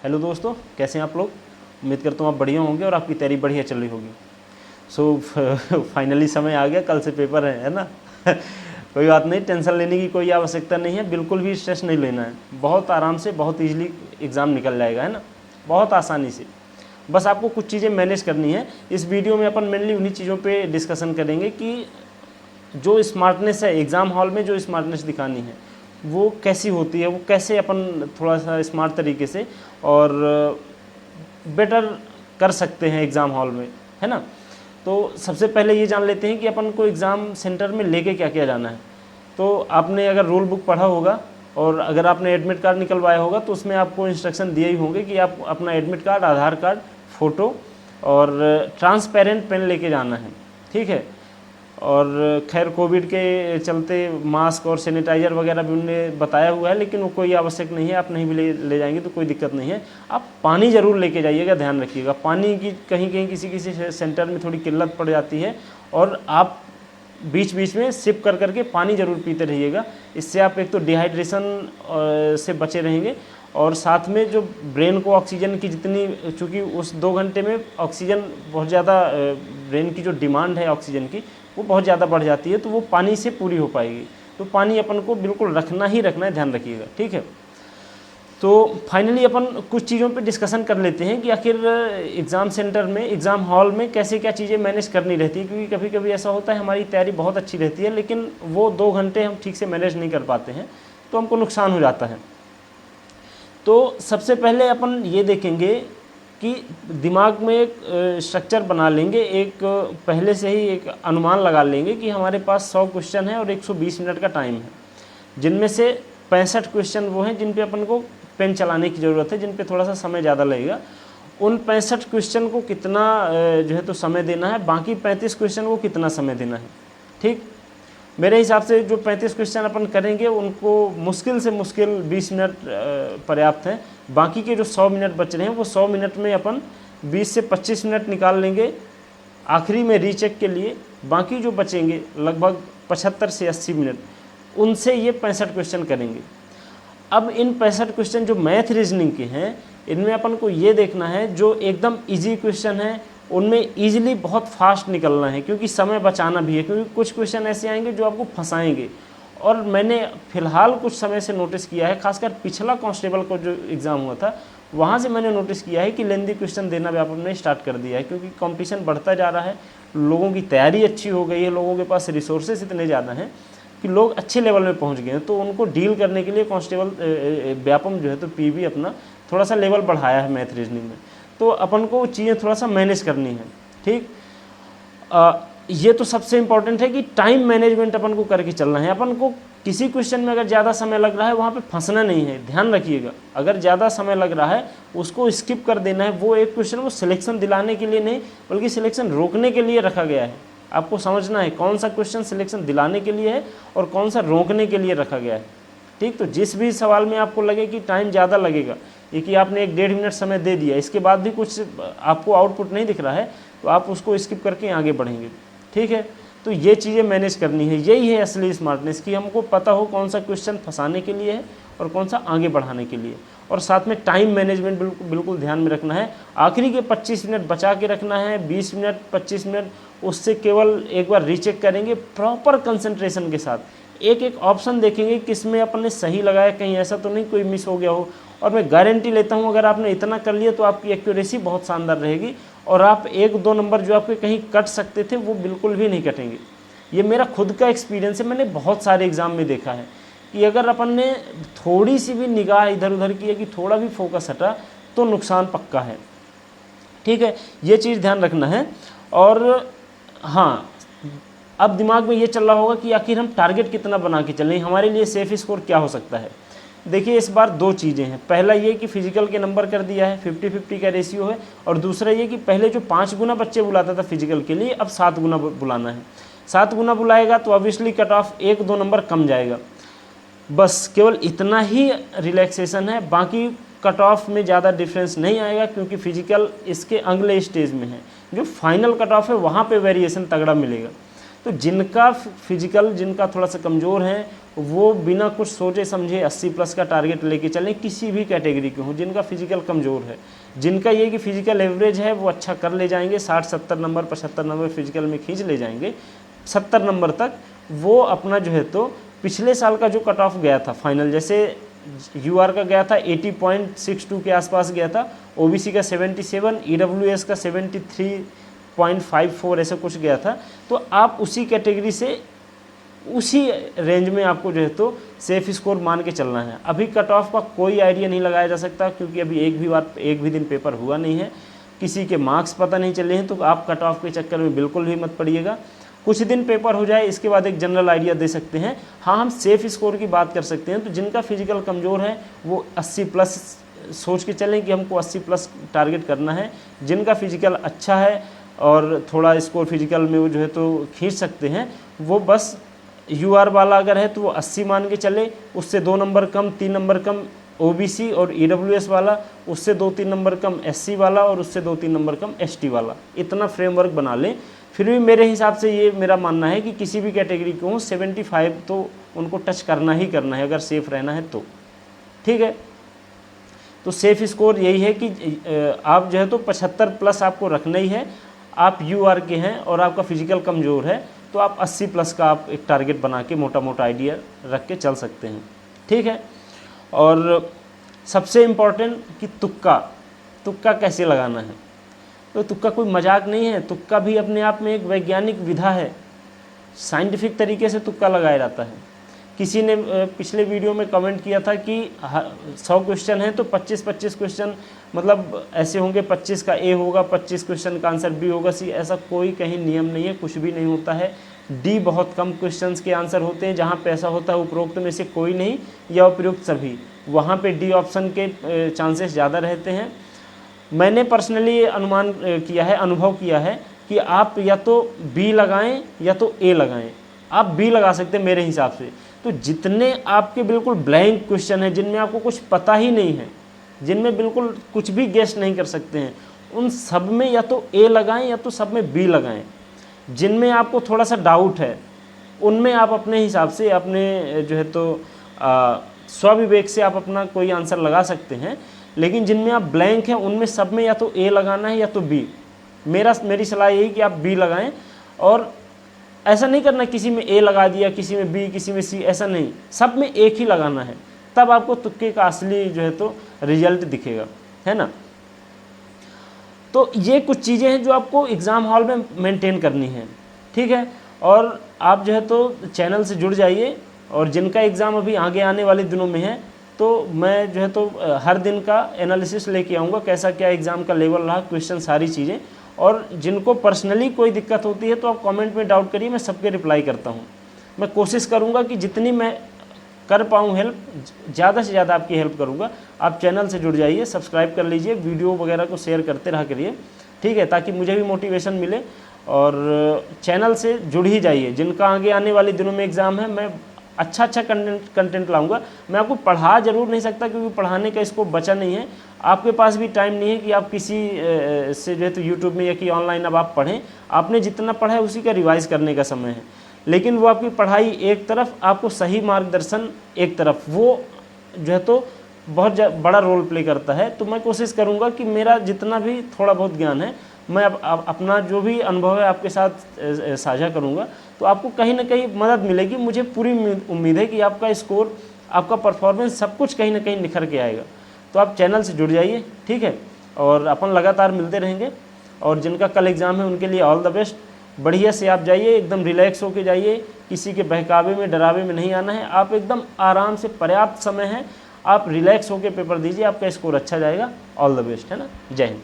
Hello दोस्तों, कैसे हैं आप लोग। उम्मीद करता हूँ आप बढ़िया होंगे और आपकी तैयारी बढ़िया चल रही होगी। सो फाइनली समय आ गया, कल से पेपर है ना। कोई बात नहीं, टेंशन लेने की कोई आवश्यकता नहीं है, बिल्कुल भी स्ट्रेस नहीं लेना है। बहुत आराम से, बहुत ईजिली एग्ज़ाम निकल जाएगा, है ना, बहुत आसानी से। बस आपको कुछ चीज़ें मैनेज करनी है। इस वीडियो में अपन मेनली उन्हीं चीज़ों पे डिस्कशन करेंगे कि जो स्मार्टनेस है एग्ज़ाम हॉल में, जो स्मार्टनेस दिखानी है वो कैसी होती है, वो कैसे अपन थोड़ा सा स्मार्ट तरीके से और बेटर कर सकते हैं एग्ज़ाम हॉल में, है ना। तो सबसे पहले ये जान लेते हैं कि अपन को एग्ज़ाम सेंटर में लेके क्या क्या जाना है। तो आपने अगर रूल बुक पढ़ा होगा और अगर आपने एडमिट कार्ड निकलवाया होगा तो उसमें आपको इंस्ट्रक्शन दिए ही होंगे कि आप अपना एडमिट कार्ड, आधार कार्ड, फ़ोटो और ट्रांसपेरेंट पेन लेके जाना है, ठीक है। और खैर कोविड के चलते मास्क और सैनिटाइज़र वगैरह भी उन्होंने बताया हुआ है, लेकिन वो कोई आवश्यक नहीं है। आप नहीं भी ले जाएंगे तो कोई दिक्कत नहीं है। आप पानी ज़रूर लेके जाइएगा, ध्यान रखिएगा। पानी की कहीं कहीं किसी किसी सेंटर में थोड़ी किल्लत पड़ जाती है और आप बीच बीच में सिप कर करके पानी ज़रूर पीते रहिएगा। इससे आप एक तो डिहाइड्रेशन से बचे रहेंगे और साथ में जो ब्रेन को ऑक्सीजन की जितनी, चूँकि उस 2 घंटे में ऑक्सीजन बहुत ज़्यादा, ब्रेन की जो डिमांड है ऑक्सीजन की वो बहुत ज़्यादा बढ़ जाती है, तो वो पानी से पूरी हो पाएगी। तो पानी अपन को बिल्कुल रखना ही रखना है, ध्यान रखिएगा, ठीक है। तो फाइनली अपन कुछ चीज़ों पे डिस्कशन कर लेते हैं कि आखिर एग्ज़ाम सेंटर में, एग्ज़ाम हॉल में कैसे क्या चीज़ें मैनेज करनी रहती है। क्योंकि कभी कभी ऐसा होता है हमारी तैयारी बहुत अच्छी रहती है लेकिन वो 2 घंटे हम ठीक से मैनेज नहीं कर पाते हैं तो हमको नुकसान हो जाता है। तो सबसे पहले अपन ये देखेंगे कि दिमाग में एक स्ट्रक्चर बना लेंगे, एक पहले से ही एक अनुमान लगा लेंगे कि हमारे पास 100 क्वेश्चन है और 120 मिनट का टाइम है, जिनमें से 65 क्वेश्चन वो हैं जिन पे अपन को पेन चलाने की ज़रूरत है, जिन पे थोड़ा सा समय ज़्यादा लगेगा। उन 65 क्वेश्चन को कितना जो है तो समय देना है, बाकी 35 क्वेश्चन को कितना समय देना है, ठीक। मेरे हिसाब से जो 35 क्वेश्चन अपन करेंगे उनको मुश्किल से मुश्किल 20 मिनट पर्याप्त है। बाकी के जो 100 मिनट बच रहे हैं वो 100 मिनट में अपन 20 से 25 मिनट निकाल लेंगे आखिरी में रीचेक के लिए। बाकी जो बचेंगे लगभग 75 से 80 मिनट, उनसे ये 65 क्वेश्चन करेंगे। अब इन 65 क्वेश्चन जो मैथ रीजनिंग के हैं, इनमें अपन को ये देखना है जो एकदम ईजी क्वेश्चन है उनमें ईजिली बहुत फास्ट निकलना है, क्योंकि समय बचाना भी है। क्योंकि कुछ क्वेश्चन ऐसे आएंगे जो आपको फंसाएंगे। और मैंने फ़िलहाल कुछ समय से नोटिस किया है, खासकर पिछला कांस्टेबल को जो एग्ज़ाम हुआ था वहाँ से मैंने नोटिस किया है कि लेंदी क्वेश्चन देना व्यापक ने स्टार्ट कर दिया है। क्योंकि कंपटीशन बढ़ता जा रहा है, लोगों की तैयारी अच्छी हो गई है, लोगों के पास रिसोर्सेज इतने ज़्यादा हैं कि लोग अच्छे लेवल में पहुँच गए हैं। तो उनको डील करने के लिए कांस्टेबल व्यापम जो है तो पीवी अपना थोड़ा सा लेवल बढ़ाया है मैथ रीजनिंग में। तो अपन को चीज़ें थोड़ा सा मैनेज करनी है, ठीक। ये तो सबसे इम्पॉर्टेंट है कि टाइम मैनेजमेंट अपन को करके चलना है। अपन को किसी क्वेश्चन में अगर ज़्यादा समय लग रहा है वहाँ पे फंसना नहीं है, ध्यान रखिएगा। अगर ज़्यादा समय लग रहा है उसको स्किप कर देना है। वो एक क्वेश्चन वो सिलेक्शन दिलाने के लिए नहीं बल्कि सिलेक्शन रोकने के लिए रखा गया है। आपको समझना है कौन सा क्वेश्चन सिलेक्शन दिलाने के लिए है और कौन सा रोकने के लिए रखा गया है, ठीक। तो जिस भी सवाल में आपको लगे कि टाइम ज़्यादा लगेगा, ये कि आपने 1-1.5 मिनट समय दे दिया, इसके बाद भी कुछ आपको आउटपुट नहीं दिख रहा है तो आप उसको स्किप करके आगे बढ़ेंगे, ठीक है। तो ये चीज़ें मैनेज करनी है। यही है असली स्मार्टनेस कि हमको पता हो कौन सा क्वेश्चन फंसाने के लिए है और कौन सा आगे बढ़ाने के लिए। और साथ में टाइम मैनेजमेंट बिल्कुल ध्यान में रखना है। आखिरी के 25 मिनट बचा के रखना है, 20 मिनट 25 मिनट उससे केवल एक बार रीचेक करेंगे प्रॉपर कंसंट्रेशन के साथ। एक एक ऑप्शन देखेंगे किसमें अपन ने सही लगाया, कहीं ऐसा तो नहीं कोई मिस हो गया हो। और मैं गारंटी लेता हूं अगर आपने इतना कर लिया तो आपकी एक्यूरेसी बहुत शानदार रहेगी और आप 1-2 नंबर जो आपके कहीं कट सकते थे वो बिल्कुल भी नहीं कटेंगे। ये मेरा खुद का एक्सपीरियंस है, मैंने बहुत सारे एग्ज़ाम में देखा है कि अगर अपन ने थोड़ी सी भी निगाह इधर उधर की है कि थोड़ा भी फोकस हटा तो नुकसान पक्का है, ठीक है। ये चीज़ ध्यान रखना है। और हाँ, अब दिमाग में ये चल रहा होगा कि आखिर हम टारगेट कितना बना के चलें, हमारे लिए सेफ स्कोर क्या हो सकता है। देखिए इस बार 2 चीज़ें हैं। पहला ये कि फिजिकल के नंबर कर दिया है, 50-50 का रेशियो है। और दूसरा ये कि पहले जो 5 गुना बच्चे बुलाता था फिजिकल के लिए, अब 7 गुना बुलाना है। 7 गुना बुलाएगा तो ऑब्वियसली कट ऑफ 1-2 नंबर कम जाएगा। बस केवल इतना ही रिलैक्सेशन है, बाकी कट ऑफ में ज़्यादा डिफरेंस नहीं आएगा क्योंकि फिजिकल इसके अगले स्टेज में है। जो फाइनल कट ऑफ है वहाँ पे वेरिएशन तगड़ा मिलेगा। तो जिनका फिजिकल, जिनका थोड़ा सा कमज़ोर है, वो बिना कुछ सोचे समझे 80 प्लस का टारगेट लेके चलें, किसी भी कैटेगरी के हों, जिनका फिजिकल कमज़ोर है, जिनका ये कि फिजिकल एवरेज है, वो अच्छा कर ले जाएंगे, 60-70 नंबर 75 नंबर फिजिकल में खींच ले जाएंगे, 70 नंबर तक वो अपना जो है तो पिछले साल का जो कट ऑफ गया था फाइनल, जैसे यूआर का गया था 80.62 के आसपास गया था, ओबीसी का 77, ईडब्ल्यूएस का 73.54 ऐसे कुछ गया था। तो आप उसी कैटेगरी से उसी रेंज में आपको जो है तो सेफ स्कोर मान के चलना है। अभी कट ऑफ का कोई आइडिया नहीं लगाया जा सकता, क्योंकि अभी एक भी दिन पेपर हुआ नहीं है, किसी के मार्क्स पता नहीं चले हैं, तो आप कट ऑफ के चक्कर में बिल्कुल भी मत पड़िएगा। कुछ दिन पेपर हो जाए, इसके बाद एक जनरल आइडिया दे सकते हैं। हाँ, हम सेफ स्कोर की बात कर सकते हैं। तो जिनका फिजिकल कमज़ोर है वो 80 प्लस सोच के चलें कि हमको 80 प्लस टारगेट करना है। जिनका फिजिकल अच्छा है और थोड़ा स्कोर फिजिकल में वो जो है तो खींच सकते हैं, वो बस यूआर वाला अगर है तो वो 80 मान के चले, उससे 2 नंबर कम 3 नंबर कम ओबीसी और ईडब्ल्यूएस वाला, उससे 2-3 नंबर कम एससी वाला और उससे 2-3 नंबर कम एसटी वाला, इतना फ्रेमवर्क बना लें। फिर भी मेरे हिसाब से ये मेरा मानना है कि किसी भी कैटेगरी को 75 तो उनको टच करना ही करना है, अगर सेफ रहना है तो। ठीक है, तो सेफ स्कोर यही है कि आप जो है तो 75 प्लस आपको रखना ही है। आप यूआर के हैं और आपका फिजिकल कमज़ोर है, तो आप 80 प्लस का आप एक टारगेट बना के मोटा मोटा आइडिया रख के चल सकते हैं। ठीक है, और सबसे इम्पॉर्टेंट कि तुक्का कैसे लगाना है। तो तुक्का कोई मजाक नहीं है, तुक्का भी अपने आप में एक वैज्ञानिक विधा है, साइंटिफिक तरीके से तुक्का लगाया जाता है। किसी ने पिछले वीडियो में कमेंट किया था कि 100 क्वेश्चन हैं तो 25-25 क्वेश्चन मतलब ऐसे होंगे, 25 का ए होगा, 25 क्वेश्चन का आंसर बी होगा, सी। ऐसा कोई कहीं नियम नहीं है, कुछ भी नहीं होता है। डी बहुत कम क्वेश्चंस के आंसर होते हैं, जहाँ पे ऐसा होता है उपरोक्त में से कोई नहीं या उपयुक्त सभी, वहाँ पे डी ऑप्शन के चांसेस ज़्यादा रहते हैं। मैंने पर्सनली अनुमान किया है, अनुभव किया है कि आप या तो बी लगाएं या तो ए लगाएं। आप बी लगा सकते हैं मेरे हिसाब से। तो जितने आपके बिल्कुल ब्लैंक क्वेश्चन हैं, जिनमें आपको कुछ पता ही नहीं है, जिनमें बिल्कुल कुछ भी गेस नहीं कर सकते हैं, उन सब में या तो ए लगाएं या तो सब में बी लगाएं। जिनमें आपको थोड़ा सा डाउट है उनमें आप अपने हिसाब से, अपने जो है तो स्वविवेक से आप अपना कोई आंसर लगा सकते हैं। लेकिन जिनमें आप ब्लैंक हैं उनमें सब में या तो ए लगाना है या तो बी। मेरी सलाह यही कि आप बी लगाएं, और ऐसा नहीं करना किसी में ए लगा दिया, किसी में बी, किसी में सी, ऐसा नहीं, सब में एक ही लगाना है, तब आपको तुक्के का असली जो है तो रिजल्ट दिखेगा, है ना। तो ये कुछ चीज़ें हैं जो आपको एग्ज़ाम हॉल में मेंटेन करनी है। ठीक है, और आप जो है तो चैनल से जुड़ जाइए, और जिनका एग्ज़ाम अभी आगे आने वाले दिनों में है, तो मैं जो है तो हर दिन का एनालिसिस लेके आऊँगा, कैसा क्या एग्ज़ाम का लेवल रहा, क्वेश्चन, सारी चीज़ें। और जिनको पर्सनली कोई दिक्कत होती है तो आप कमेंट में डाउट करिए, मैं सबके रिप्लाई करता हूँ। मैं कोशिश करूँगा कि जितनी मैं कर पाऊँ हेल्प, ज़्यादा से ज़्यादा आपकी हेल्प करूँगा। आप चैनल से जुड़ जाइए, सब्सक्राइब कर लीजिए, वीडियो वगैरह को शेयर करते रहा करिए। ठीक है, ताकि मुझे भी मोटिवेशन मिले, और चैनल से जुड़ ही जाइए। जिनका आगे आने वाले दिनों में एग्ज़ाम है, मैं अच्छा कंटेंट लाऊंगा। मैं आपको पढ़ा जरूर नहीं सकता, क्योंकि पढ़ाने का स्कोप बचा नहीं है। आपके पास भी टाइम नहीं है कि आप किसी से जो है तो यूट्यूब में या कि ऑनलाइन अब आप पढ़ें। आपने जितना पढ़ा है उसी का रिवाइज़ करने का समय है। लेकिन वो आपकी पढ़ाई एक तरफ, आपको सही मार्गदर्शन एक तरफ, वो जो है तो बहुत बड़ा रोल प्ले करता है। तो मैं कोशिश करूँगा कि मेरा जितना भी थोड़ा बहुत ज्ञान है, मैं अपना जो भी अनुभव है आपके साथ साझा करूँगा, तो आपको कहीं ना कहीं मदद मिलेगी। मुझे पूरी उम्मीद है कि आपका स्कोर, आपका परफॉर्मेंस, सब कुछ कहीं ना कहीं निखर के आएगा। तो आप चैनल से जुड़ जाइए, ठीक है, और अपन लगातार मिलते रहेंगे। और जिनका कल एग्ज़ाम है उनके लिए ऑल द बेस्ट। बढ़िया से आप जाइए, एकदम रिलैक्स होके जाइए, किसी के बहकावे में, डरावे में नहीं आना है। आप एकदम आराम से, पर्याप्त समय है, आप रिलैक्स होके पेपर दीजिए, आपका स्कोर अच्छा जाएगा। ऑल द बेस्ट, है ना। जय हिंद।